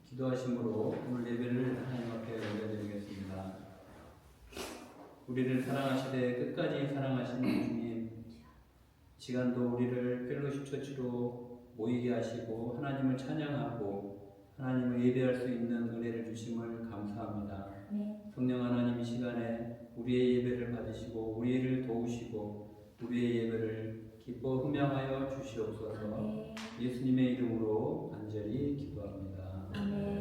기도하심으로 오늘 예배를 하나님 앞에 올려드리겠습니다. 우리를 사랑하시되 끝까지 사랑하시는 주님, 시간도 우리를 펠로십 처치로 모이게 하시고 하나님을 찬양하고 하나님을 예배할 수 있는 은혜를 주심을 감사합니다. 성령 하나님, 이 시간에 우리의 예배를 받으시고 우리를 도우시고 우리의 예배를 기뻐 흠양하여 주시옵소서. 예수님의 이름으로 간절히 기도합니다. 아멘.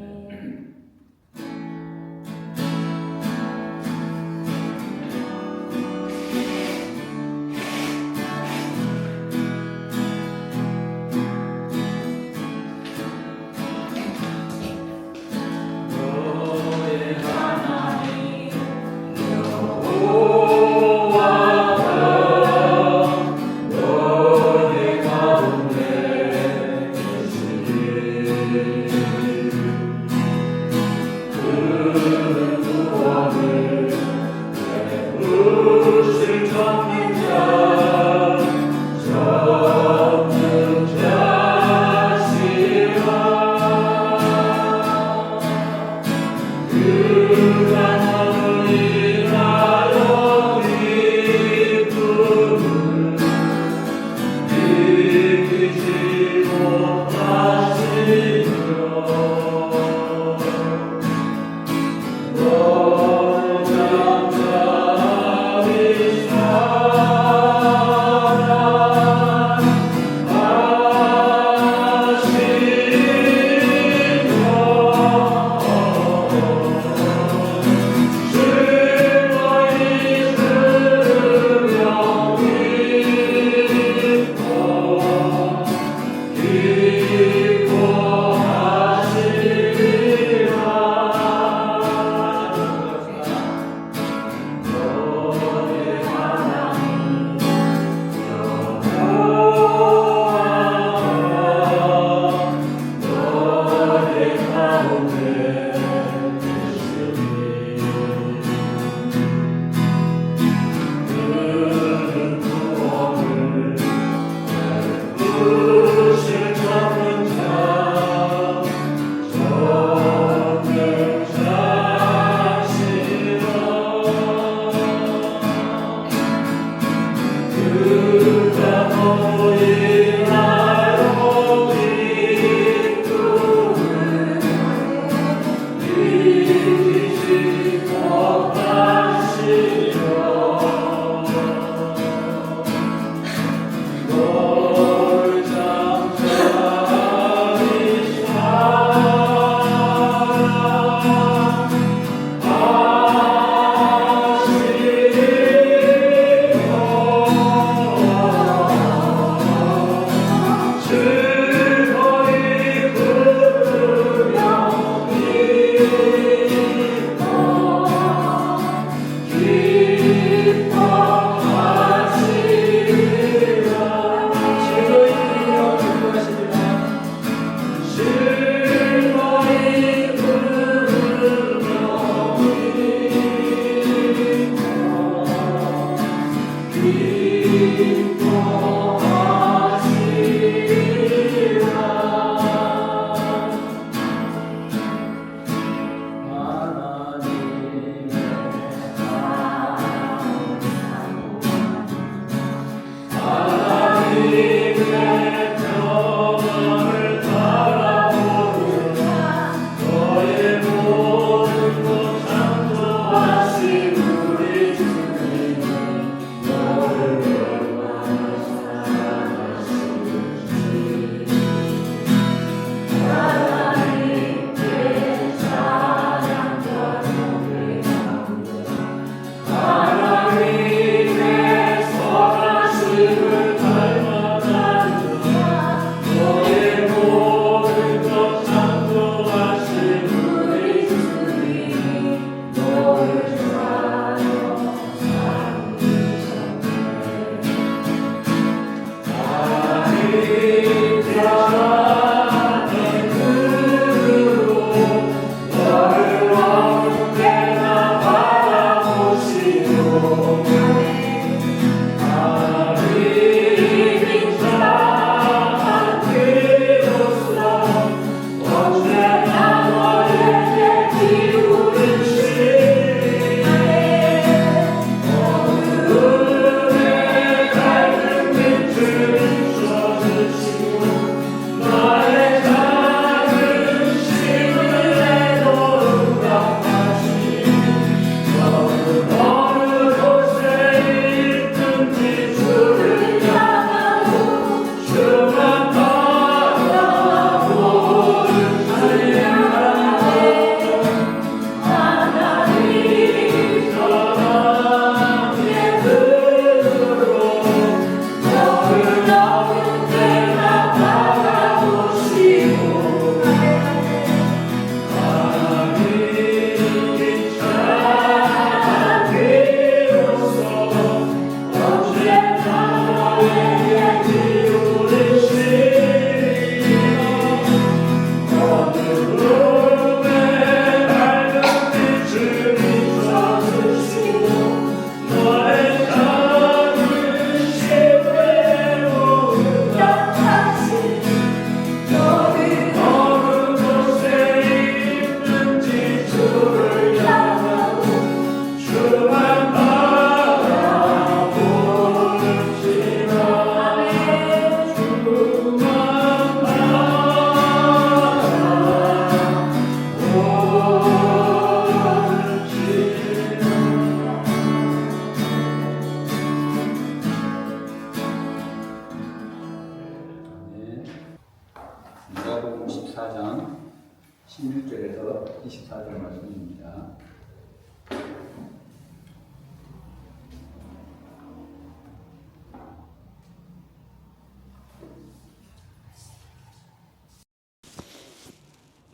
16절에서 24절 말씀입니다.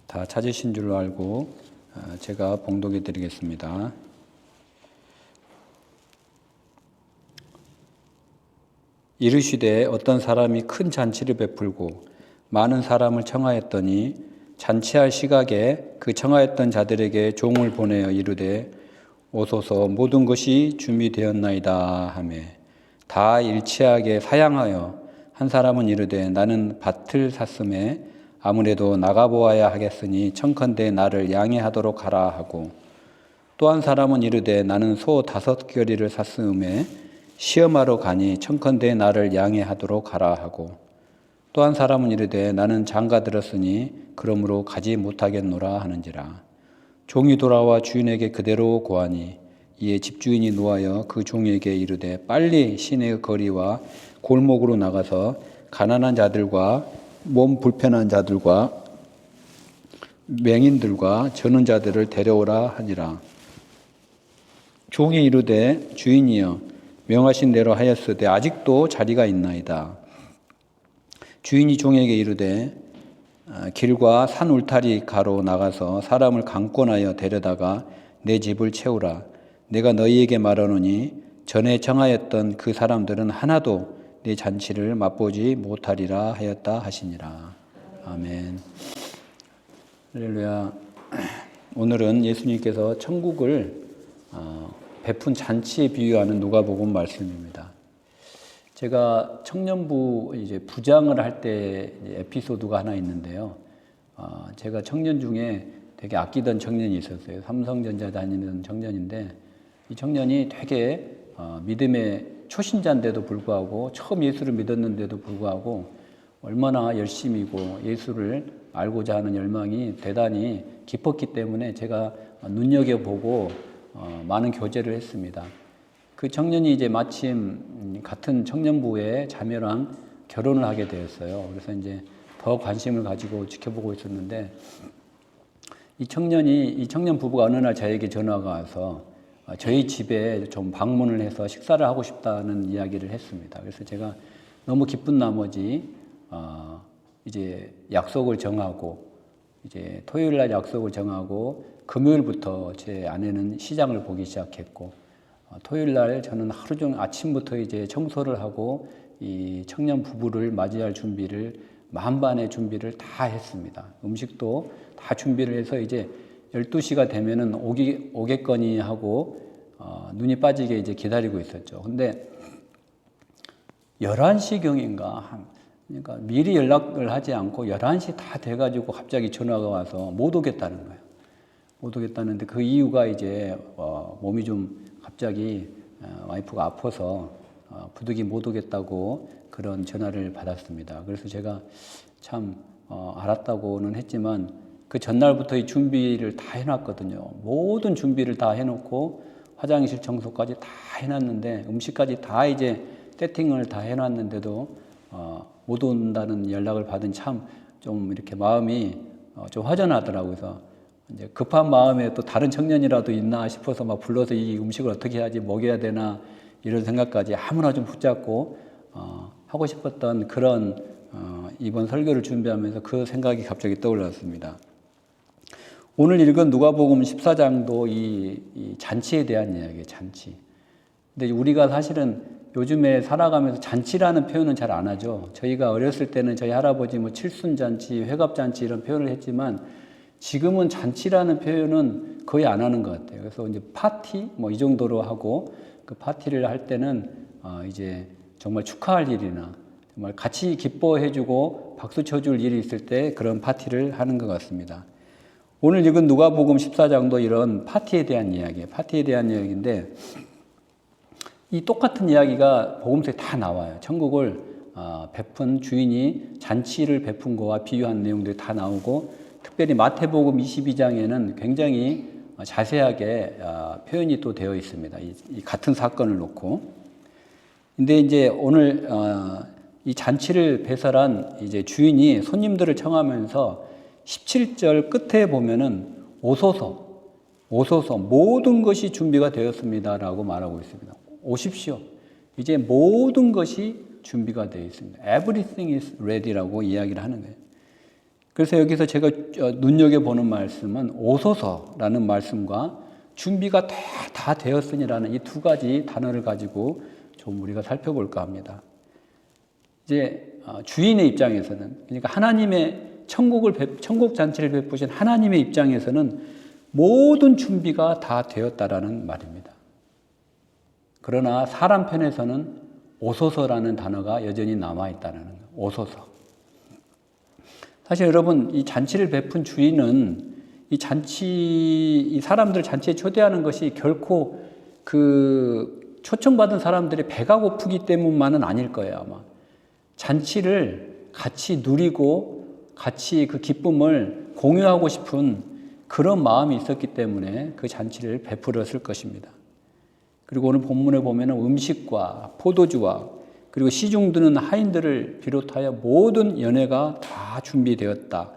다 찾으신 줄로 알고 제가 봉독해 드리겠습니다. 이르시되 어떤 사람이 큰 잔치를 베풀고 많은 사람을 청하였더니 잔치할 시각에 그 청하였던 자들에게 종을 보내어 이르되 오소서 모든 것이 준비되었나이다 하매 다 일치하게 사양하여 한 사람은 이르되 나는 밭을 샀음에 아무래도 나가보아야 하겠으니 청컨대 나를 양해하도록 하라 하고 또 한 사람은 이르되 나는 소 5겨리를 샀음에 시험하러 가니 청컨대 나를 양해하도록 하라 하고 또 한 사람은 이르되 나는 장가 들었으니 그러므로 가지 못하겠노라 하는지라. 종이 돌아와 주인에게 그대로 고하니 이에 집주인이 노하여 그 종에게 이르되 빨리 시내의 거리와 골목으로 나가서 가난한 자들과 몸 불편한 자들과 맹인들과 저는 자들을 데려오라 하니라. 종이 이르되 주인이여 명하신 대로 하였으되 아직도 자리가 있나이다. 주인이 종에게 이르되 길과 산 울타리 가로 나가서 사람을 강권하여 데려다가 내 집을 채우라. 내가 너희에게 말하노니 전에 청하였던 그 사람들은 하나도 내 잔치를 맛보지 못하리라 하였다 하시니라. 아멘. 할렐루야. 오늘은 예수님께서 천국을 베푼 잔치에 비유하는 누가복음 말씀입니다. 제가 청년부 이제 부장을 할 때 에피소드가 하나 있는데요. 제가 청년 중에 되게 아끼던 청년이 있었어요. 삼성전자 다니는 청년인데 이 청년이 되게 믿음의 초신자인데도 불구하고 처음 예수를 믿었는데도 불구하고 얼마나 열심이고 예수를 알고자 하는 열망이 대단히 깊었기 때문에 제가 눈여겨보고 많은 교제를 했습니다. 그 청년이 이제 마침 같은 청년부의 자매랑 결혼을 하게 되었어요. 그래서 이제 더 관심을 가지고 지켜보고 있었는데 이 청년 부부가 어느 날 저에게 전화가 와서 저희 집에 좀 방문을 해서 식사를 하고 싶다는 이야기를 했습니다. 그래서 제가 너무 기쁜 나머지 이제 약속을 정하고 이제 토요일 날 약속을 정하고 금요일부터 제 아내는 시장을 보기 시작했고 토요일 날 저는 하루 종일 아침부터 이제 청소를 하고 이 청년 부부를 맞이할 준비를 만반의 준비를 다 했습니다. 음식도 다 준비를 해서 이제 12시가 되면은 오겠거니 하고 눈이 빠지게 이제 기다리고 있었죠. 근데 11시경인가 그러니까 미리 연락을 하지 않고 11시 다 돼가지고 갑자기 전화가 와서 못 오겠다는 거예요. 못 오겠다는데 그 이유가 이제 몸이 좀 갑자기 와이프가 아파서 부득이 못 오겠다고 그런 전화를 받았습니다. 그래서 제가 참 알았다고는 했지만 그 전날부터 이 준비를 다 해놨거든요. 모든 준비를 다 해놓고 화장실 청소까지 다 해놨는데 음식까지 다 이제 세팅을 다 해놨는데도 못 온다는 연락을 받은 참 좀 이렇게 마음이 좀 허전하더라고요. 그래서 이제 급한 마음에 또 다른 청년이라도 있나 싶어서 막 불러서 이 음식을 어떻게 해야지 먹여야 되나 이런 생각까지 아무나 좀 붙잡고 하고 싶었던 그런 이번 설교를 준비하면서 그 생각이 갑자기 떠올랐습니다. 오늘 읽은 누가복음 14장도 이 잔치에 대한 이야기예요. 잔치. 근데 우리가 사실은 요즘에 살아가면서 잔치라는 표현은 잘 안 하죠. 저희가 어렸을 때는 저희 할아버지 뭐 칠순잔치, 회갑잔치 이런 표현을 했지만 지금은 잔치라는 표현은 거의 안 하는 것 같아요. 그래서 이제 파티 뭐 이 정도로 하고 그 파티를 할 때는 이제 정말 축하할 일이나 정말 같이 기뻐해주고 박수 쳐줄 일이 있을 때 그런 파티를 하는 것 같습니다. 오늘 읽은 누가복음 14장도 이런 파티에 대한 이야기예요. 파티에 대한 이야기인데 이 똑같은 이야기가 복음서에 다 나와요. 천국을 베푼 주인이 잔치를 베푼 거와 비유한 내용들이 다 나오고 특별히 마태복음 22장에는 굉장히 자세하게 표현이 또 되어 있습니다. 이 같은 사건을 놓고. 근데 이제 오늘 이 잔치를 배설한 이제 주인이 손님들을 청하면서 17절 끝에 보면은 오소서 모든 것이 준비가 되었습니다라고 말하고 있습니다. 오십시오. 이제 모든 것이 준비가 되어 있습니다. Everything is ready라고 이야기를 하는 거예요. 그래서 여기서 제가 눈여겨보는 말씀은 오소서라는 말씀과 준비가 다 되었으니라는 이 두 가지 단어를 가지고 좀 우리가 살펴볼까 합니다. 이제 주인의 입장에서는, 그러니까 하나님의 천국 잔치를 베푸신 하나님의 입장에서는 모든 준비가 다 되었다라는 말입니다. 그러나 사람 편에서는 오소서라는 단어가 여전히 남아있다는 거예요. 오소서. 사실 여러분, 이 잔치를 베푼 주인은 이 사람들을 잔치에 초대하는 것이 결코 그 초청받은 사람들이 배가 고프기 때문만은 아닐 거예요, 아마. 잔치를 같이 누리고 같이 그 기쁨을 공유하고 싶은 그런 마음이 있었기 때문에 그 잔치를 베풀었을 것입니다. 그리고 오늘 본문에 보면 음식과 포도주와 그리고 시중 드는 하인들을 비롯하여 모든 연회가 다 준비되었다.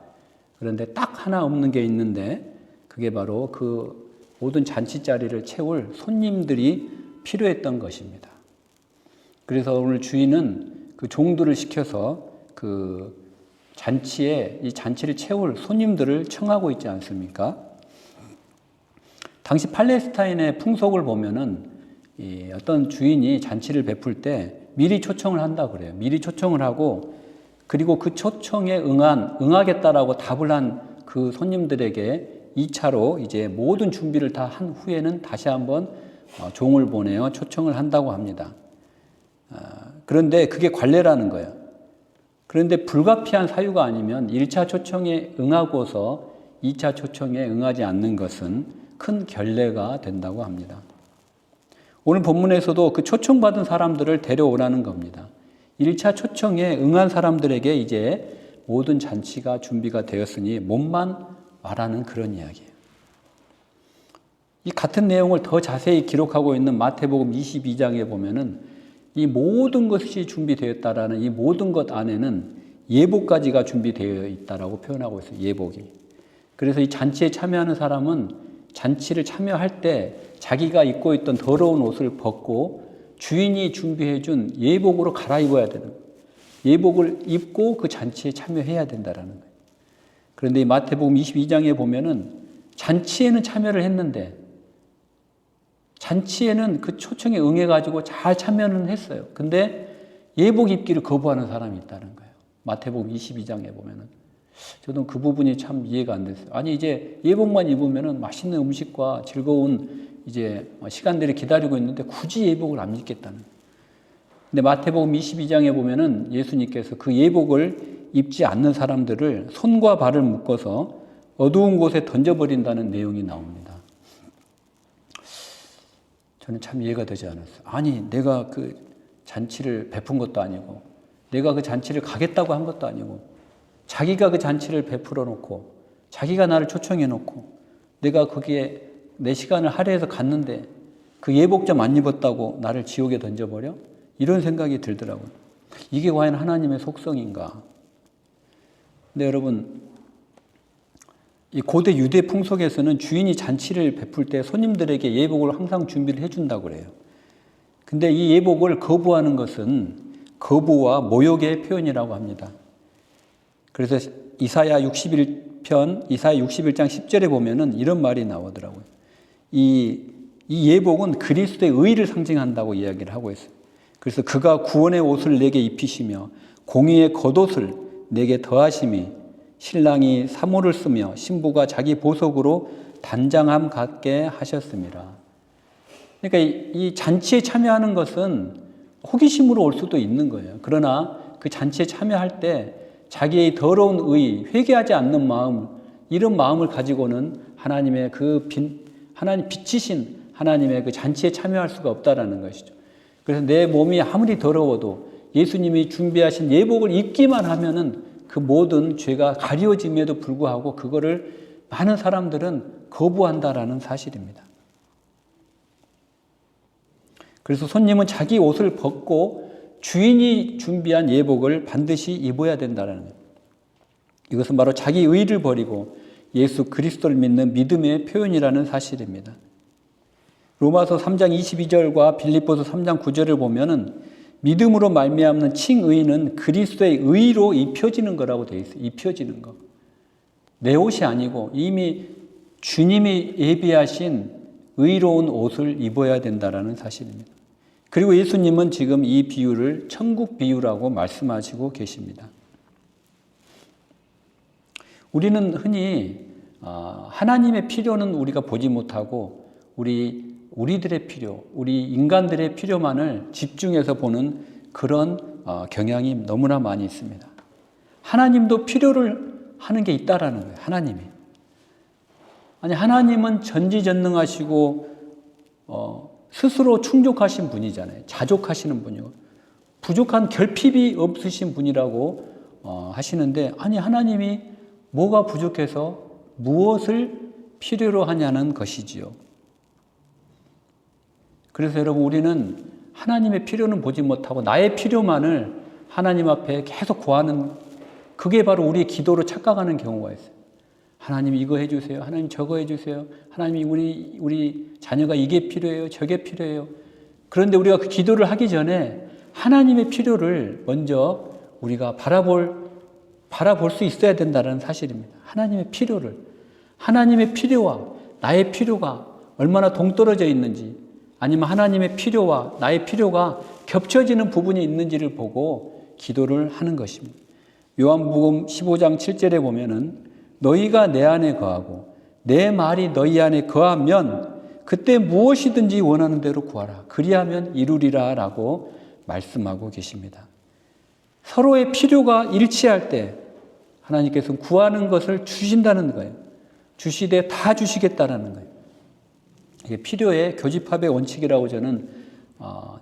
그런데 딱 하나 없는 게 있는데 그게 바로 그 모든 잔치 자리를 채울 손님들이 필요했던 것입니다. 그래서 오늘 주인은 그 종들을 시켜서 그 이 잔치를 채울 손님들을 청하고 있지 않습니까? 당시 팔레스타인의 풍속을 보면은 어떤 주인이 잔치를 베풀 때 미리 초청을 한다 그래요. 미리 초청을 하고 그리고 그 초청에 응하겠다라고 답을 한 그 손님들에게 2차로 이제 모든 준비를 다 한 후에는 다시 한번 종을 보내어 초청을 한다고 합니다. 그런데 그게 관례라는 거예요. 그런데 불가피한 사유가 아니면 1차 초청에 응하고서 2차 초청에 응하지 않는 것은 큰 결례가 된다고 합니다. 오늘 본문에서도 그 초청받은 사람들을 데려오라는 겁니다. 1차 초청에 응한 사람들에게 이제 모든 잔치가 준비가 되었으니 몸만 와라는 그런 이야기예요. 이 같은 내용을 더 자세히 기록하고 있는 마태복음 22장에 보면은 이 모든 것이 준비되었다라는 이 모든 것 안에는 예복까지가 준비되어 있다라고 표현하고 있어요. 예복이. 그래서 이 잔치에 참여하는 사람은 잔치를 참여할 때 자기가 입고 있던 더러운 옷을 벗고 주인이 준비해 준 예복으로 갈아입어야 되는 거예요. 예복을 입고 그 잔치에 참여해야 된다라는 거예요. 그런데 이 마태복음 22장에 보면은 잔치에는 참여를 했는데 잔치에는 그 초청에 응해가지고 잘 참여는 했어요. 근데 예복 입기를 거부하는 사람이 있다는 거예요. 마태복음 22장에 보면은. 저도 그 부분이 참 이해가 안 됐어요. 아니, 이제 예복만 입으면은 맛있는 음식과 즐거운 이제 시간들이 기다리고 있는데 굳이 예복을 안 입겠다는 거예요. 근데 마태복음 22장에 보면은 예수님께서 그 예복을 입지 않는 사람들을 손과 발을 묶어서 어두운 곳에 던져버린다는 내용이 나옵니다. 저는 참 이해가 되지 않았어요. 아니, 내가 그 잔치를 베푼 것도 아니고 내가 그 잔치를 가겠다고 한 것도 아니고 자기가 그 잔치를 베풀어 놓고 자기가 나를 초청해 놓고 내가 거기에 내 시간을 할애해서 갔는데 그 예복 좀 안 입었다고 나를 지옥에 던져버려? 이런 생각이 들더라고요. 이게 과연 하나님의 속성인가? 근데 여러분, 이 고대 유대 풍속에서는 주인이 잔치를 베풀 때 손님들에게 예복을 항상 준비를 해준다고 그래요. 근데 이 예복을 거부하는 것은 거부와 모욕의 표현이라고 합니다. 그래서 이사야 61장 10절에 보면은 이런 말이 나오더라고요. 이 예복은 그리스도의 의를 상징한다고 이야기를 하고 있어요. 그래서 그가 구원의 옷을 내게 입히시며 공의의 겉옷을 내게 더하심이 신랑이 사모를 쓰며 신부가 자기 보석으로 단장함 같게 하셨습니다. 그러니까 이 잔치에 참여하는 것은 호기심으로 올 수도 있는 거예요. 그러나 그 잔치에 참여할 때 자기의 더러운 의, 회개하지 않는 마음, 이런 마음을 가지고는 하나님 빛이신 하나님의 그 잔치에 참여할 수가 없다라는 것이죠. 그래서 내 몸이 아무리 더러워도 예수님이 준비하신 예복을 입기만 하면은 그 모든 죄가 가려짐에도 불구하고 그거를 많은 사람들은 거부한다라는 사실입니다. 그래서 손님은 자기 옷을 벗고 주인이 준비한 예복을 반드시 입어야 된다는 거예요. 이것은 바로 자기 의를 버리고 예수 그리스도를 믿는 믿음의 표현이라는 사실입니다. 로마서 3장 22절과 빌립보서 3장 9절을 보면은 믿음으로 말미암는 칭의는 그리스도의 의로 입혀지는 거라고 되어 있어요. 입혀지는 거. 내 옷이 아니고 이미 주님이 예비하신 의로운 옷을 입어야 된다라는 사실입니다. 그리고 예수님은 지금 이 비유를 천국 비유라고 말씀하시고 계십니다. 우리는 흔히 하나님의 필요는 우리가 보지 못하고 우리들의 필요, 우리 인간들의 필요만을 집중해서 보는 그런 경향이 너무나 많이 있습니다. 하나님도 필요를 하는 게 있다라는 거예요. 하나님이. 아니, 하나님은 전지전능하시고 스스로 충족하신 분이잖아요. 자족하시는 분이고 부족한 결핍이 없으신 분이라고 하시는데, 아니, 하나님이 뭐가 부족해서 무엇을 필요로 하냐는 것이지요. 그래서 여러분, 우리는 하나님의 필요는 보지 못하고 나의 필요만을 하나님 앞에 계속 구하는, 그게 바로 우리의 기도로 착각하는 경우가 있어요. 하나님 이거 해주세요. 하나님 저거 해주세요. 하나님 우리 자녀가 이게 필요해요. 저게 필요해요. 그런데 우리가 그 기도를 하기 전에 하나님의 필요를 먼저 우리가 바라볼 수 있어야 된다는 사실입니다. 하나님의 필요를. 하나님의 필요와 나의 필요가 얼마나 동떨어져 있는지, 아니면 하나님의 필요와 나의 필요가 겹쳐지는 부분이 있는지를 보고 기도를 하는 것입니다. 요한복음 15장 7절에 보면은 너희가 내 안에 거하고 내 말이 너희 안에 거하면 그때 무엇이든지 원하는 대로 구하라. 그리하면 이루리라 라고 말씀하고 계십니다. 서로의 필요가 일치할 때 하나님께서는 구하는 것을 주신다는 거예요. 주시되 다 주시겠다라는 거예요. 이게 필요의 교집합의 원칙이라고 저는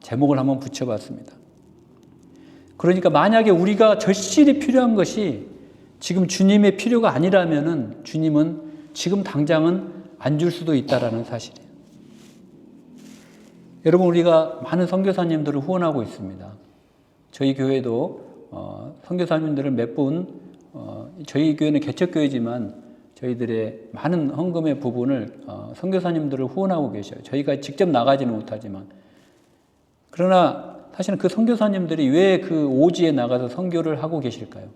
제목을 한번 붙여봤습니다. 그러니까 만약에 우리가 절실히 필요한 것이 지금 주님의 필요가 아니라면은 주님은 지금 당장은 안 줄 수도 있다라는 사실이에요. 여러분, 우리가 많은 선교사님들을 후원하고 있습니다. 저희 교회도 선교사님들을 몇 분, 저희 교회는 개척교회지만 저희들의 많은 헌금의 부분을 선교사님들을 후원하고 계셔요. 저희가 직접 나가지는 못하지만. 그러나 사실은 그 선교사님들이 왜 그 오지에 나가서 선교를 하고 계실까요?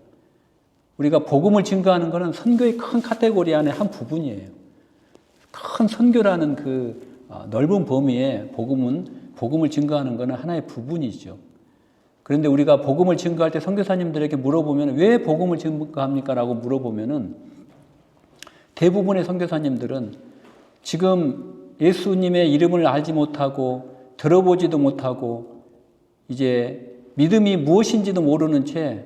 우리가 복음을 증거하는 것은 선교의 큰 카테고리 안에 한 부분이에요. 큰 선교라는 그 넓은 범위에 복음을 증거하는 것은 하나의 부분이죠. 그런데 우리가 복음을 증거할 때 선교사님들에게 물어보면 왜 복음을 증거합니까? 라고 물어보면은 대부분의 선교사님들은 지금 예수님의 이름을 알지 못하고 들어보지도 못하고 이제 믿음이 무엇인지도 모르는 채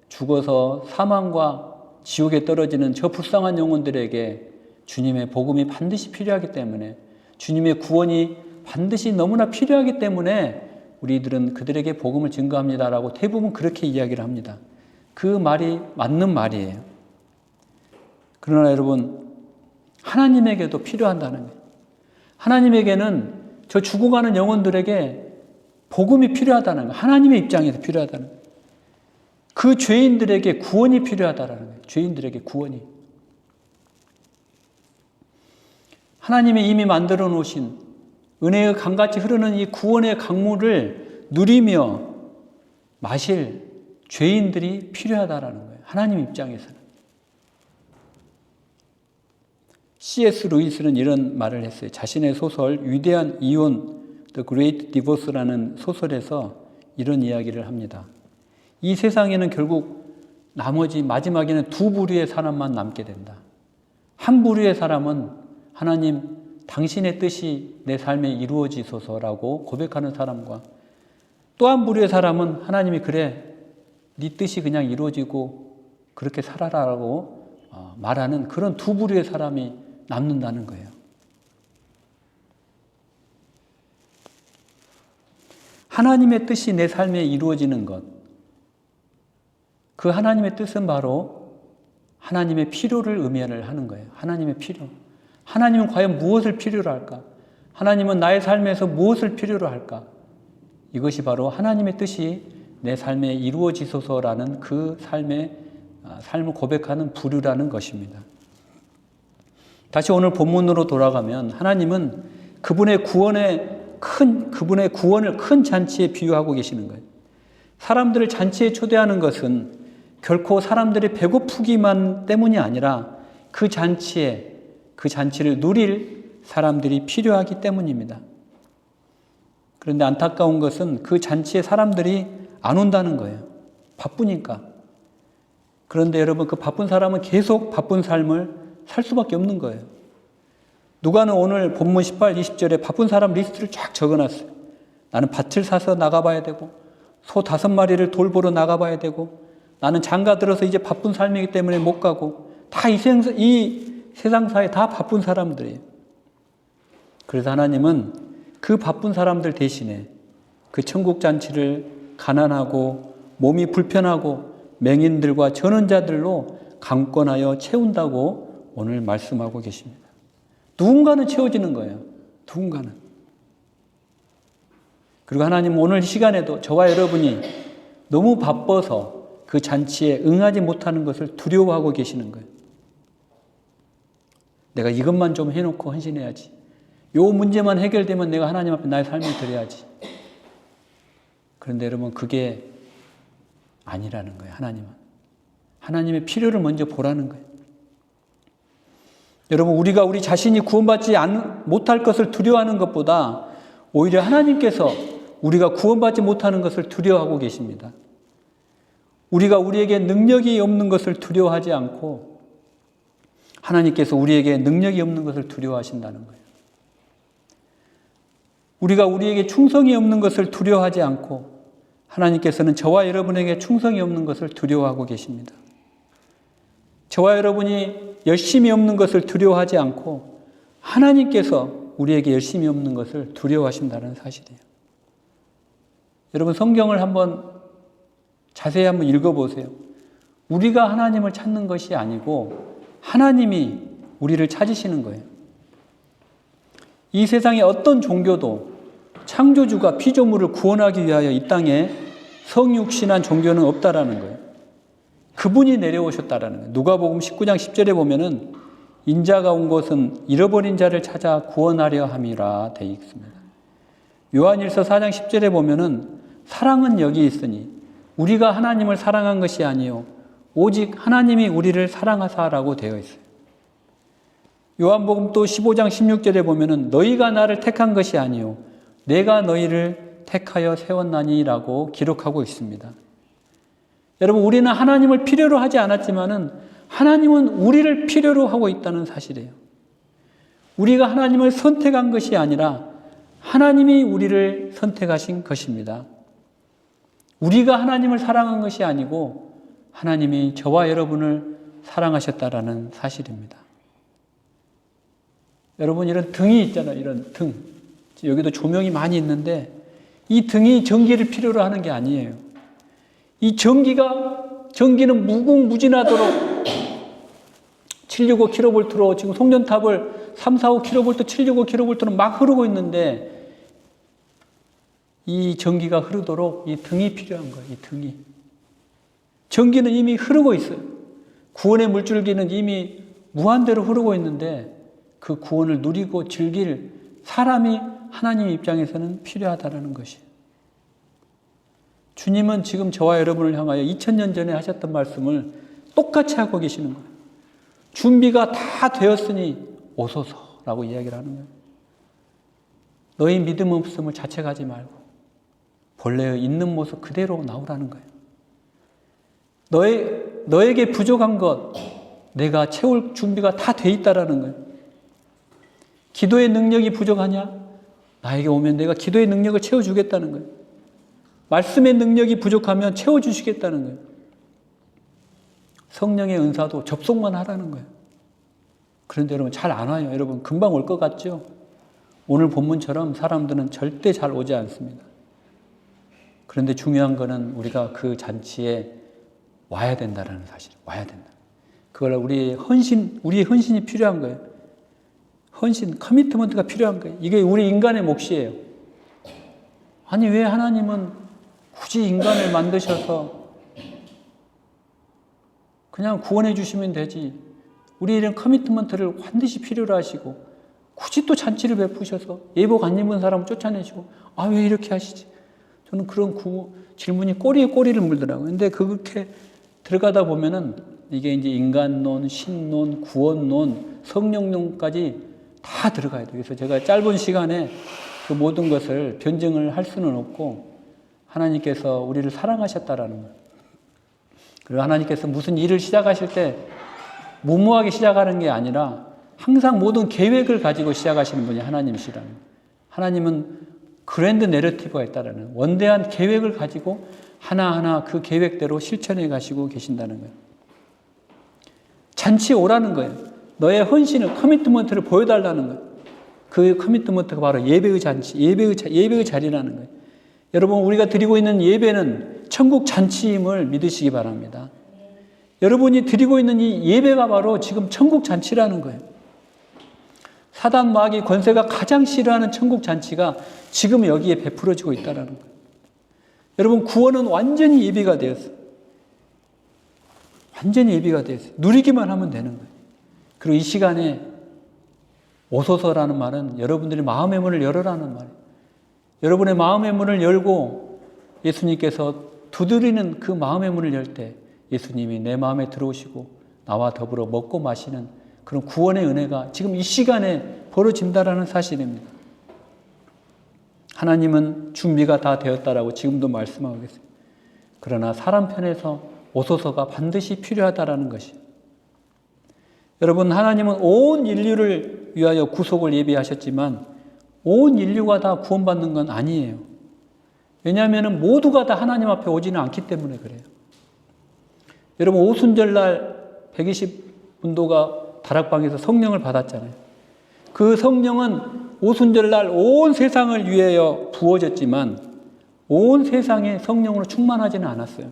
죽어서 사망과 지옥에 떨어지는 저 불쌍한 영혼들에게 주님의 복음이 반드시 필요하기 때문에, 주님의 구원이 반드시 너무나 필요하기 때문에 우리들은 그들에게 복음을 증거합니다라고 대부분 그렇게 이야기를 합니다. 그 말이 맞는 말이에요. 그러나 여러분, 하나님에게도 필요한다는 거예요. 하나님에게는 저 죽어가는 영혼들에게 복음이 필요하다는 거예요. 하나님의 입장에서 필요하다는 거예요. 그 죄인들에게 구원이 필요하다는 거예요. 죄인들에게 구원이. 하나님이 이미 만들어 놓으신 은혜의 강같이 흐르는 이 구원의 강물을 누리며 마실 죄인들이 필요하다는 거예요. 하나님 입장에서는. C.S. 루이스는 이런 말을 했어요. 자신의 소설 위대한 이혼 The Great Divorce라는 소설에서 이런 이야기를 합니다. 이 세상에는 결국 마지막에는 두 부류의 사람만 남게 된다. 한 부류의 사람은 하나님 당신의 뜻이 내 삶에 이루어지소서라고 고백하는 사람과, 또 한 부류의 사람은 하나님이 그래 네 뜻이 그냥 이루어지고 그렇게 살아라라고 말하는 그런 두 부류의 사람이 남는다는 거예요. 하나님의 뜻이 내 삶에 이루어지는 것, 그 하나님의 뜻은 바로 하나님의 필요를 의미를 하는 거예요. 하나님의 필요. 하나님은 과연 무엇을 필요로 할까? 하나님은 나의 삶에서 무엇을 필요로 할까? 이것이 바로 하나님의 뜻이 내 삶에 이루어지소서라는 그 삶의 삶을 고백하는 부류라는 것입니다. 다시 오늘 본문으로 돌아가면 하나님은 그분의 구원을 큰 잔치에 비유하고 계시는 거예요. 사람들을 잔치에 초대하는 것은 결코 사람들이 배고프기만 때문이 아니라 그 잔치를 누릴 사람들이 필요하기 때문입니다. 그런데 안타까운 것은 그 잔치에 사람들이 안 온다는 거예요. 바쁘니까. 그런데 여러분, 그 바쁜 사람은 계속 바쁜 삶을 살 수밖에 없는 거예요. 누가는 오늘 본문 18, 20절에 바쁜 사람 리스트를 쫙 적어놨어요. 나는 밭을 사서 나가봐야 되고, 소 5마리를 돌보러 나가봐야 되고, 나는 장가 들어서 이제 바쁜 삶이기 때문에 못 가고, 다 이 세상사에 다 바쁜 사람들이에요. 그래서 하나님은 그 바쁜 사람들 대신에 그 천국 잔치를 가난하고 몸이 불편하고 맹인들과 전원자들로 강권하여 채운다고 오늘 말씀하고 계십니다. 누군가는 채워지는 거예요. 누군가는. 그리고 하나님 오늘 시간에도 저와 여러분이 너무 바빠서 그 잔치에 응하지 못하는 것을 두려워하고 계시는 거예요. 내가 이것만 좀 해놓고 헌신해야지. 요 문제만 해결되면 내가 하나님 앞에 나의 삶을 드려야지. 그런데 여러분, 그게 아니라는 거예요. 하나님은. 하나님의 필요를 먼저 보라는 거예요. 여러분, 우리가 우리 자신이 구원받지 못할 것을 두려워하는 것보다 오히려 하나님께서 우리가 구원받지 못하는 것을 두려워하고 계십니다. 우리가 우리에게 능력이 없는 것을 두려워하지 않고 하나님께서 우리에게 능력이 없는 것을 두려워하신다는 거예요. 우리가 우리에게 충성이 없는 것을 두려워하지 않고 하나님께서는 저와 여러분에게 충성이 없는 것을 두려워하고 계십니다. 저와 여러분이 열심이 없는 것을 두려워하지 않고 하나님께서 우리에게 열심이 없는 것을 두려워하신다는 사실이에요. 여러분, 성경을 자세히 한번 읽어보세요. 우리가 하나님을 찾는 것이 아니고 하나님이 우리를 찾으시는 거예요. 이 세상의 어떤 종교도 창조주가 피조물을 구원하기 위하여 이 땅에 성육신한 종교는 없다라는 거예요. 그분이 내려오셨다라는 거예요. 누가복음 19장 10절에 보면은 인자가 온 것은 잃어버린 자를 찾아 구원하려 함이라 되어 있습니다. 요한일서 4장 10절에 보면은 사랑은 여기 있으니 우리가 하나님을 사랑한 것이 아니요 오직 하나님이 우리를 사랑하사라고 되어 있어요. 요한복음 또 15장 16절에 보면은 너희가 나를 택한 것이 아니요 내가 너희를 택하여 세웠나니라고 기록하고 있습니다. 여러분, 우리는 하나님을 필요로 하지 않았지만은 하나님은 우리를 필요로 하고 있다는 사실이에요. 우리가 하나님을 선택한 것이 아니라 하나님이 우리를 선택하신 것입니다. 우리가 하나님을 사랑한 것이 아니고 하나님이 저와 여러분을 사랑하셨다라는 사실입니다. 여러분, 이런 등이 있잖아요. 이런 등. 여기도 조명이 많이 있는데 이 등이 전기를 필요로 하는 게 아니에요. 이 전기는 무궁무진하도록 765kV로 지금 송전탑을 345kV, 765kV로 막 흐르고 있는데 이 전기가 흐르도록 이 등이 필요한 거예요. 이 등이. 전기는 이미 흐르고 있어요. 구원의 물줄기는 이미 무한대로 흐르고 있는데 그 구원을 누리고 즐길 사람이 하나님 입장에서는 필요하다는 것이에요. 주님은 지금 저와 여러분을 향하여 2000년 전에 하셨던 말씀을 똑같이 하고 계시는 거예요. 준비가 다 되었으니 오소서라고 이야기를 하는 거예요. 너희 믿음 없음을 자책하지 말고 본래의 있는 모습 그대로 나오라는 거예요. 너에게 부족한 것 내가 채울 준비가 다 돼 있다라는 거예요. 기도의 능력이 부족하냐? 나에게 오면 내가 기도의 능력을 채워주겠다는 거예요. 말씀의 능력이 부족하면 채워주시겠다는 거예요. 성령의 은사도 접속만 하라는 거예요. 그런데 여러분 잘 안 와요. 여러분 금방 올 것 같죠? 오늘 본문처럼 사람들은 절대 잘 오지 않습니다. 그런데 중요한 거는 우리가 그 잔치에 와야 된다는 사실. 와야 된다. 그걸 우리의 헌신이 필요한 거예요. 헌신, 커미트먼트가 필요한 거예요. 이게 우리 인간의 몫이에요. 아니 왜 하나님은 굳이 인간을 만드셔서 그냥 구원해 주시면 되지. 우리 이런 커미트먼트를 반드시 필요로 하시고 굳이 또 잔치를 베푸셔서 예복 안 입은 사람을 쫓아내시고 왜 이렇게 하시지? 저는 그런 질문이 꼬리에 꼬리를 물더라고요. 근데 그렇게 들어가다 보면은 이게 이제 인간론, 신론, 구원론, 성령론까지 다 들어가야 돼요. 그래서 제가 짧은 시간에 그 모든 것을 변증을 할 수는 없고 하나님께서 우리를 사랑하셨다라는 거예요. 그리고 하나님께서 무슨 일을 시작하실 때 무모하게 시작하는 게 아니라 항상 모든 계획을 가지고 시작하시는 분이 하나님이시라는 거예요. 하나님은 그랜드 내러티브가 있다라는 원대한 계획을 가지고 하나하나 그 계획대로 실천해 가시고 계신다는 거예요. 잔치에 오라는 거예요. 너의 헌신을, 커미트먼트를 보여달라는 거예요. 그 커미트먼트가 바로 예배의 잔치, 예배의 자리라는 거예요. 여러분, 우리가 드리고 있는 예배는 천국 잔치임을 믿으시기 바랍니다. 여러분이 드리고 있는 이 예배가 바로 지금 천국 잔치라는 거예요. 사단 마귀 권세가 가장 싫어하는 천국 잔치가 지금 여기에 베풀어지고 있다는 거예요. 여러분, 구원은 완전히 예비가 되었어요. 완전히 예비가 되었어요. 누리기만 하면 되는 거예요. 그리고 이 시간에 오소서라는 말은 여러분들이 마음의 문을 열어라는 말이에요. 여러분의 마음의 문을 열고 예수님께서 두드리는 그 마음의 문을 열 때 예수님이 내 마음에 들어오시고 나와 더불어 먹고 마시는 그런 구원의 은혜가 지금 이 시간에 벌어진다라는 사실입니다. 하나님은 준비가 다 되었다라고 지금도 말씀하고 계세요. 그러나 사람 편에서 오소서가 반드시 필요하다라는 것이. 여러분, 하나님은 온 인류를 위하여 구속을 예비하셨지만 온 인류가 다 구원받는 건 아니에요. 왜냐하면 모두가 다 하나님 앞에 오지는 않기 때문에 그래요. 여러분, 오순절날 120분도가 다락방에서 성령을 받았잖아요. 그 성령은 오순절날 온 세상을 위하여 부어졌지만 온 세상에 성령으로 충만하지는 않았어요.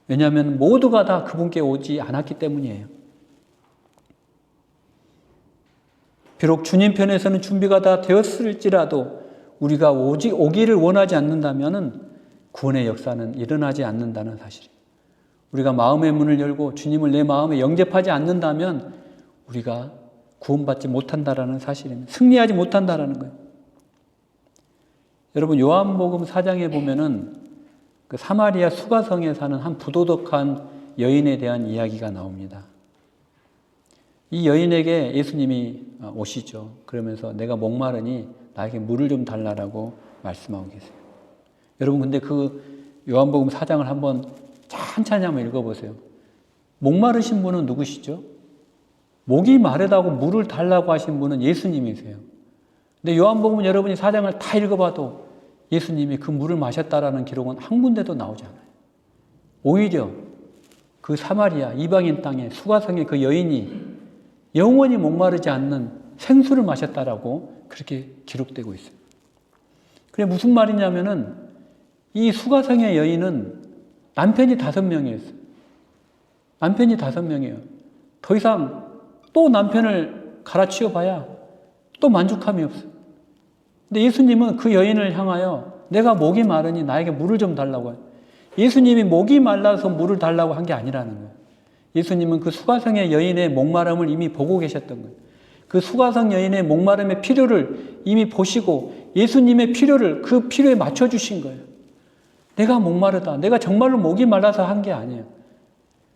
왜냐하면 모두가 다 그분께 오지 않았기 때문이에요. 비록 주님 편에서는 준비가 다 되었을지라도 우리가 오기를 원하지 않는다면 구원의 역사는 일어나지 않는다는 사실이에요. 우리가 마음의 문을 열고 주님을 내 마음에 영접하지 않는다면 우리가 구원받지 못한다라는 사실입니다. 승리하지 못한다라는 거예요. 여러분, 요한복음 4장에 보면은 그 사마리아 수가성에 사는 한 부도덕한 여인에 대한 이야기가 나옵니다. 이 여인에게 예수님이 오시죠. 그러면서 내가 목마르니 나에게 물을 좀 달라라고 말씀하고 계세요. 여러분, 근데 그 요한복음 4장을 한번 천천히 한번 읽어보세요. 목마르신 분은 누구시죠? 목이 마르다고 물을 달라고 하신 분은 예수님이세요. 근데 요한복음 여러분이 4장을 다 읽어봐도 예수님이 그 물을 마셨다라는 기록은 한 군데도 나오지 않아요. 오히려 그 사마리아 이방인 땅에 수가성의 그 여인이 영원히 목마르지 않는 생수를 마셨다라고 그렇게 기록되고 있어요. 그게 무슨 말이냐면은 이 수가성의 여인은 남편이 5명이었어요. 남편이 5명이에요. 더 이상 또 남편을 갈아치워 봐야 또 만족함이 없어요. 근데 예수님은 그 여인을 향하여 내가 목이 마르니 나에게 물을 좀 달라고 해요. 예수님이 목이 말라서 물을 달라고 한 게 아니라는 거예요. 예수님은 그 수가성의 여인의 목마름을 이미 보고 계셨던 거예요. 그 수가성 여인의 목마름의 필요를 이미 보시고 예수님의 필요를 그 필요에 맞춰주신 거예요. 내가 목마르다. 내가 정말로 목이 말라서 한 게 아니에요.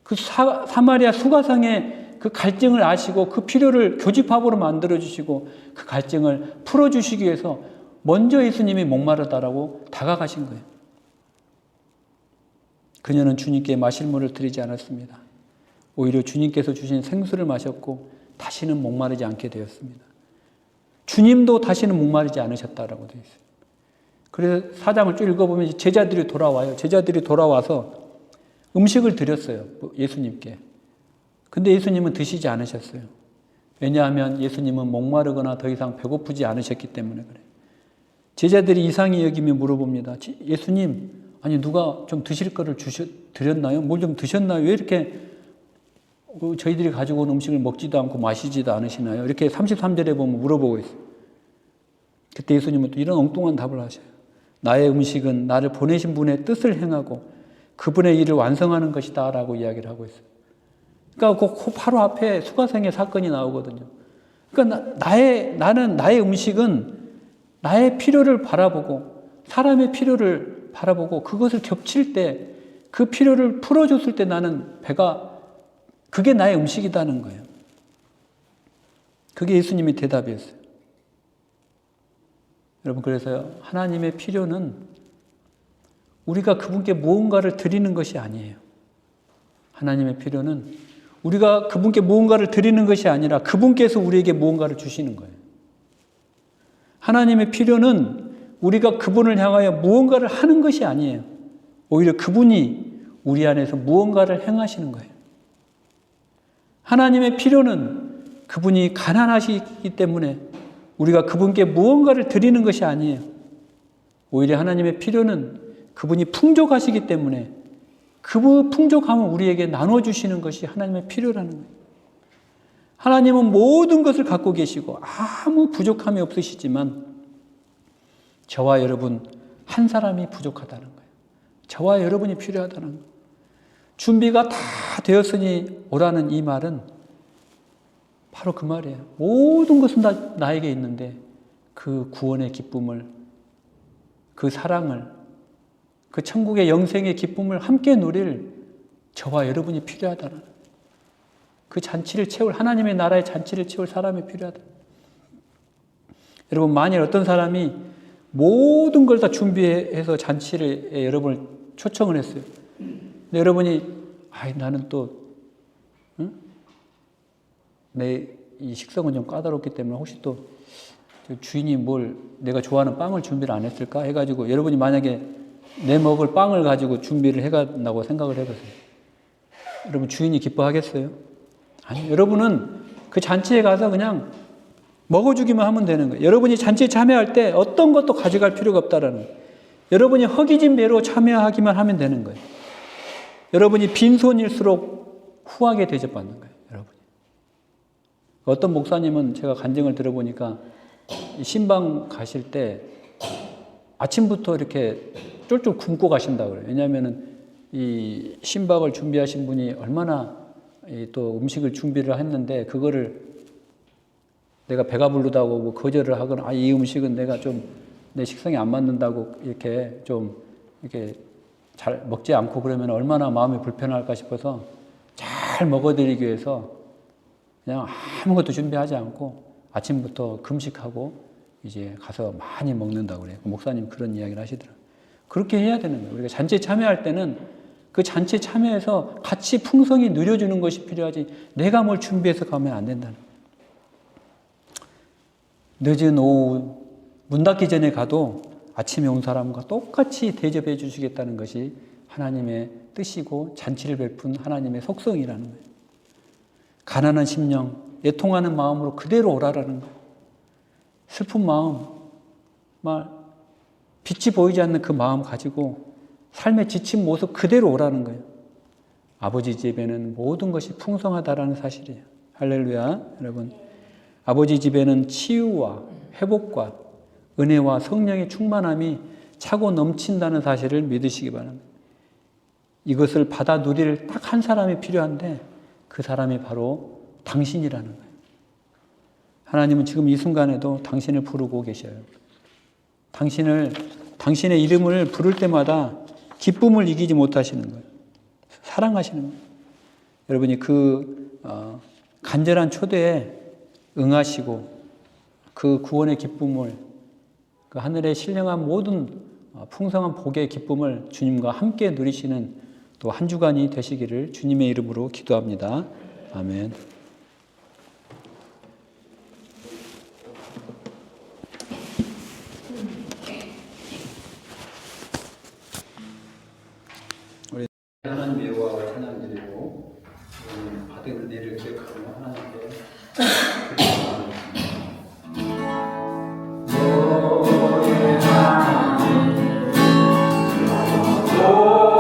그 사마리아 수가성의 그 갈증을 아시고 그 필요를 교집합으로 만들어주시고 그 갈증을 풀어주시기 위해서 먼저 예수님이 목마르다라고 다가가신 거예요. 그녀는 주님께 마실 물을 드리지 않았습니다. 오히려 주님께서 주신 생수를 마셨고 다시는 목마르지 않게 되었습니다. 주님도 다시는 목마르지 않으셨다라고 되어 있어요. 그래서 4장을 쭉 읽어보면 제자들이 돌아와요. 제자들이 돌아와서 음식을 드렸어요. 예수님께. 근데 예수님은 드시지 않으셨어요. 왜냐하면 예수님은 목마르거나 더 이상 배고프지 않으셨기 때문에 그래요. 제자들이 이상히 여기며 물어봅니다. 예수님, 아니 누가 좀 드실 거를 드렸나요? 뭘 좀 드셨나요? 왜 이렇게 저희들이 가지고 온 음식을 먹지도 않고 마시지도 않으시나요? 이렇게 33절에 보면 물어보고 있어요. 그때 예수님은 또 이런 엉뚱한 답을 하셔요. 나의 음식은 나를 보내신 분의 뜻을 행하고 그분의 일을 완성하는 것이다 라고 이야기를 하고 있어요. 그러니까 그 바로 앞에 수가성의 사건이 나오거든요. 그러니까 나는 나의 음식은 나의 필요를 바라보고 사람의 필요를 바라보고 그것을 겹칠 때 그 필요를 풀어줬을 때 나는 배가 그게 나의 음식이다는 거예요. 그게 예수님의 대답이었어요. 여러분 그래서 하나님의 필요는 우리가 그분께 무언가를 드리는 것이 아니에요. 하나님의 필요는 우리가 그분께 무언가를 드리는 것이 아니라 그분께서 우리에게 무언가를 주시는 거예요. 하나님의 필요는 우리가 그분을 향하여 무언가를 하는 것이 아니에요. 오히려 그분이 우리 안에서 무언가를 행하시는 거예요. 하나님의 필요는 그분이 가난하시기 때문에 우리가 그분께 무언가를 드리는 것이 아니에요. 오히려 하나님의 필요는 그분이 풍족하시기 때문에 그 풍족함을 우리에게 나눠주시는 것이 하나님의 필요라는 거예요. 하나님은 모든 것을 갖고 계시고 아무 부족함이 없으시지만 저와 여러분 한 사람이 부족하다는 거예요. 저와 여러분이 필요하다는 거예요. 준비가 다 되었으니 오라는 이 말은 바로 그 말이에요. 모든 것은 다 나에게 있는데 그 구원의 기쁨을, 그 사랑을, 그 천국의 영생의 기쁨을 함께 누릴 저와 여러분이 필요하다는 거예요. 그 잔치를 채울, 하나님의 나라의 잔치를 채울 사람이 필요하다. 여러분, 만일 어떤 사람이 모든 걸 다 준비해서 잔치를 여러분을 초청을 했어요. 근데 여러분이, 나는 또, 내 이 식성은 좀 까다롭기 때문에 혹시 또 주인이 내가 좋아하는 빵을 준비를 안 했을까 해가지고 여러분이 만약에 내 먹을 빵을 가지고 준비를 해간다고 생각을 해보세요. 여러분, 주인이 기뻐하겠어요? 아니, 여러분은 그 잔치에 가서 그냥 먹어주기만 하면 되는 거예요. 여러분이 잔치에 참여할 때 어떤 것도 가져갈 필요가 없다라는 거예요. 여러분이 허기진 배로 참여하기만 하면 되는 거예요. 여러분이 빈손일수록 후하게 대접받는 거예요. 여러분이. 어떤 목사님은 제가 간증을 들어보니까 신방 가실 때 아침부터 이렇게 쫄쫄 굶고 가신다고 그래요. 왜냐하면은 이 신방을 준비하신 분이 얼마나 또 음식을 준비를 했는데 그거를 내가 배가 부르다고 뭐 거절을 하거나 이 음식은 내가 좀 내 식성에 안 맞는다고 이렇게 좀 이렇게 잘 먹지 않고 그러면 얼마나 마음이 불편할까 싶어서 잘 먹어드리기 위해서 그냥 아무것도 준비하지 않고 아침부터 금식하고 이제 가서 많이 먹는다고 그래요. 목사님 그런 이야기를 하시더라고요. 그렇게 해야 되는 거예요. 우리가 잔치에 참여할 때는 그 잔치에 참여해서 같이 풍성히 누려주는 것이 필요하지 내가 뭘 준비해서 가면 안 된다는 거예요. 늦은 오후 문 닫기 전에 가도 아침에 온 사람과 똑같이 대접해 주시겠다는 것이 하나님의 뜻이고 잔치를 베푼 하나님의 속성이라는 거예요. 가난한 심령, 애통하는 마음으로 그대로 오라라는 거예요. 슬픈 마음, 빛이 보이지 않는 그 마음 가지고 삶에 지친 모습 그대로 오라는 거예요. 아버지 집에는 모든 것이 풍성하다라는 사실이에요. 할렐루야, 여러분. 아버지 집에는 치유와 회복과 은혜와 성령의 충만함이 차고 넘친다는 사실을 믿으시기 바랍니다. 이것을 받아 누릴 딱 한 사람이 필요한데 그 사람이 바로 당신이라는 거예요. 하나님은 지금 이 순간에도 당신을 부르고 계셔요. 당신의 이름을 부를 때마다 기쁨을 이기지 못하시는 거예요. 사랑하시는 거예요. 여러분이 그 간절한 초대에 응하시고 그 구원의 기쁨을 그 하늘에 신령한 모든 풍성한 복의 기쁨을 주님과 함께 누리시는 또 한 주간이 되시기를 주님의 이름으로 기도합니다. 아멘. 우리 하나님 예호와 찬양 드리고 받은 은혜를 기억하며 하나님께 Oh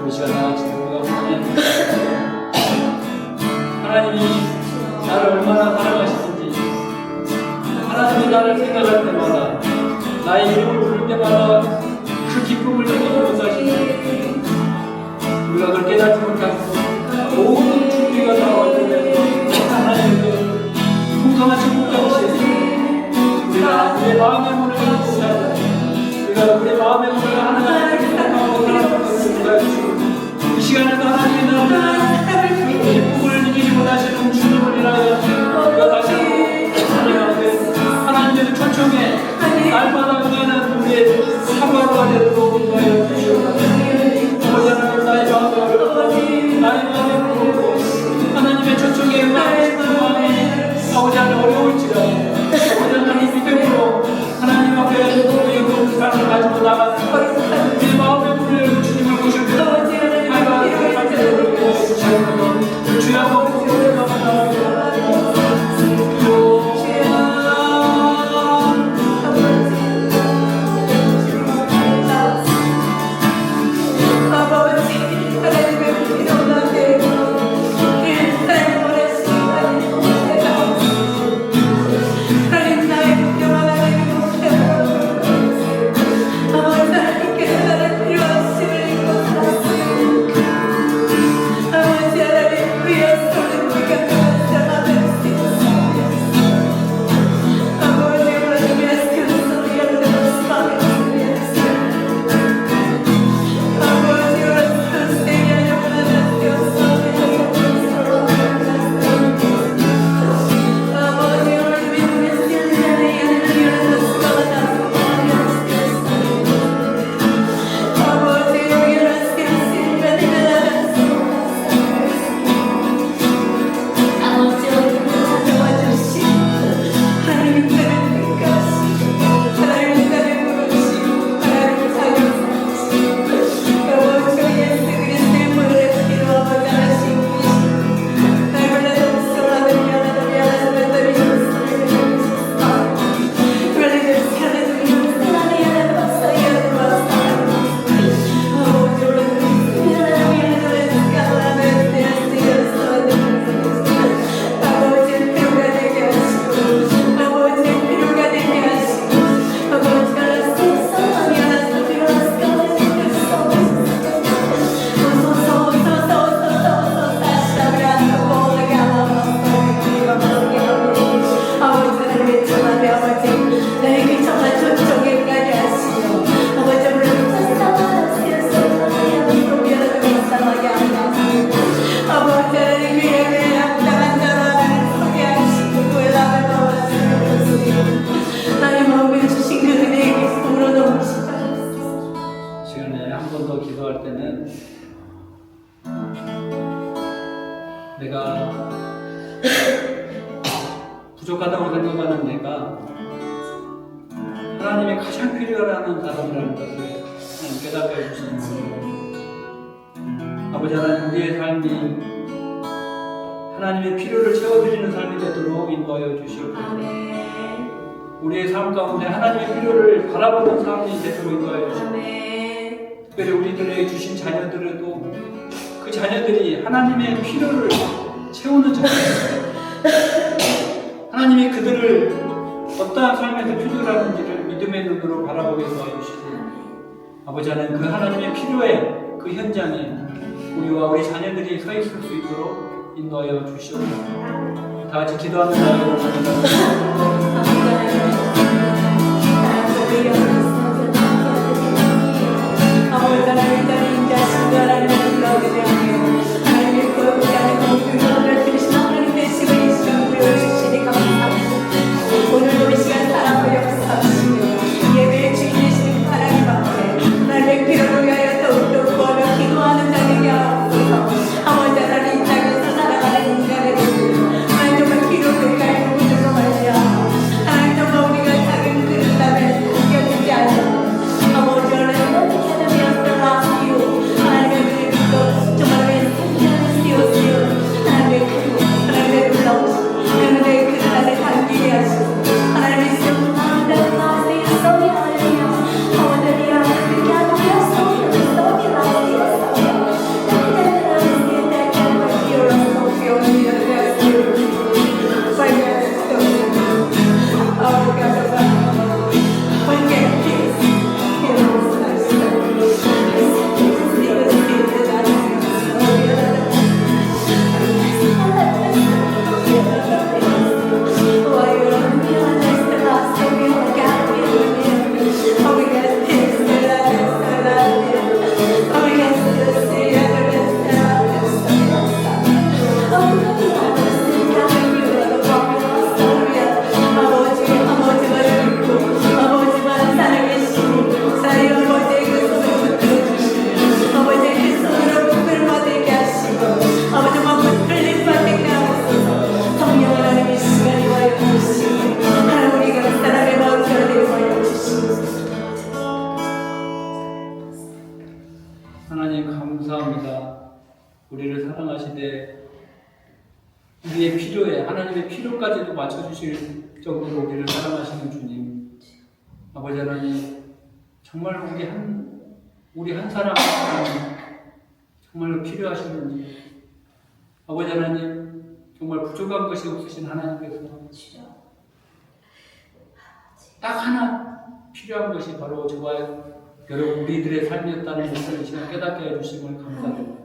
이 시간 다 같이 우리가 하나님이 나를 얼마나 사랑하시는지, 하나님이 나를 생각할 때마다, 나의 이름을 부를 때마다 그 기쁨을 느끼지 못하시니 우리가 그걸 깨닫지 못하고 모든 준비가 다 완료되고 하나님의 그 풍성한 축복하시니 우리가 우리의 마음의 문을 열고 우리가 우리의 마음의 문을 하나님께 생각하고 살아가는 것을 도와주시고, 이 시간에도 하나님이 나를 기쁨을 느끼지 못하시는 주님을 인하여 우리가 다시 하나님의 초청에 날마다 응하는 우리의 사과가 되도록 인도하여 주시옵소서. 아버지 하나님, 나의 마음이 어렵고 나의 마음이 무겁고 하나님의 초청에 응하는 마음이 아버지 하나님 어려울지라도 아버지 하나님 믿음으로 하나님 앞에 우리의 그 사랑을 가지고 나가는 우리 마음의 문을 주님을 보실 때 하나님의 관계를 주시옵소서. 주여 너무 오래가다 내가 부족하다고 생각하는 내가 하나님의 가장 필요하는 사람이라는 것을 하나님 깨닫게 해주시는 거예요. 아버지 하나님, 우리의 삶이 하나님의 필요를 채워드리는 삶이 되도록 인도하여 주시옵소서. 우리의 삶 가운데 하나님의 필요를 바라보는 삶이 되도록 인도하여 주시옵소서. 특별히 우리들에게 주신 자녀들에도 그 자녀들이 하나님의 필요를 채우는 자녀들, 하나님이 그들을 어떠한 삶에서 필요하는지를 믿음의 눈으로 바라보게 도와주시고, 아버지 하나님, 그 하나님의 필요에 그 현장에 우리와 우리 자녀들이 서 있을 수 있도록 인도하여 주시옵소서. 다 같이 기도합니다. 오늘도 이 시간 사랑을 역사하시며 예배의 주인 되시는 하나님 앞에 나의 필요를 위하여 더욱더 구하며 기도하는 자에게 하옵소서. 아버지 하나님, 이 땅에서 살아가는 인간에게 하나님 정말 필요를 위하여 구주로 말미암아 사랑하시되 우리의 필요에 하나님의 필요까지도 맞춰주실 정도로 우리를 사랑하시는 주님, 아버지 하나님, 정말 우리 한 사람 한 사람 정말로 필요하신 분이 아버지 하나님, 정말 부족한 것이 없으신 하나님께서 딱 하나 필요한 것이 바로 저와 여러분 우리들의 삶이었다는 것을 이 시간 깨닫게 해주심을 감사드립니다.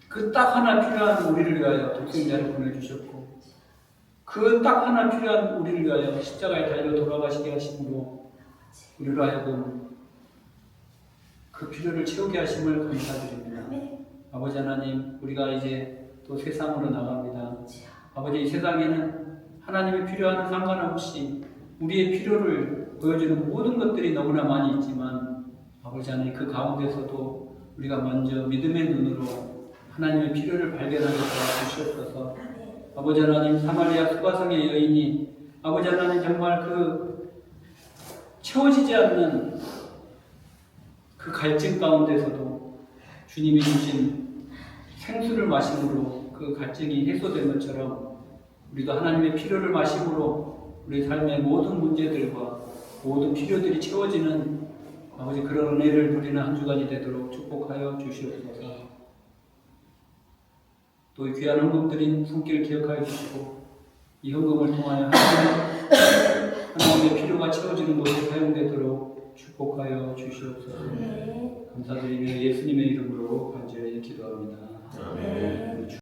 그 딱 하나 필요한 우리를 위하여 독생자를 보내주셨고 그 딱 하나 필요한 우리를 위하여 십자가에 달려 돌아가시게 하심으로 우리로 하여금 그 필요를 채우게 하심을 감사드립니다. 아버지 하나님, 우리가 이제 또 세상으로 나갑니다. 아버지, 이 세상에는 하나님의 필요와는 상관없이 우리의 필요를 보여주는 모든 것들이 너무나 많이 있지만 아버지 하나님, 그 가운데서도 우리가 먼저 믿음의 눈으로 하나님의 필요를 발견하게 도와주시옵소서. 아버지 하나님, 사마리아 수가성의 여인이 아버지 하나님 정말 그 채워지지 않는 그 갈증 가운데서도 주님이 주신 생수를 마심으로 그 갈증이 해소된 것처럼 우리도 하나님의 필요를 마심으로 우리 삶의 모든 문제들과 모든 필요들이 채워지는 아버지 그런 은혜를 누리는 한 주간이 되도록 축복하여 주시옵소서. 또 이 귀한 헌금 드린 손길 기억하여 주시고 이 헌금을 통하여 하나님의 필요가 채워지는 곳에 사용되도록 축복하여 주시옵소서. 감사드리며 예수님의 이름으로 간절히 기도합니다. 아멘.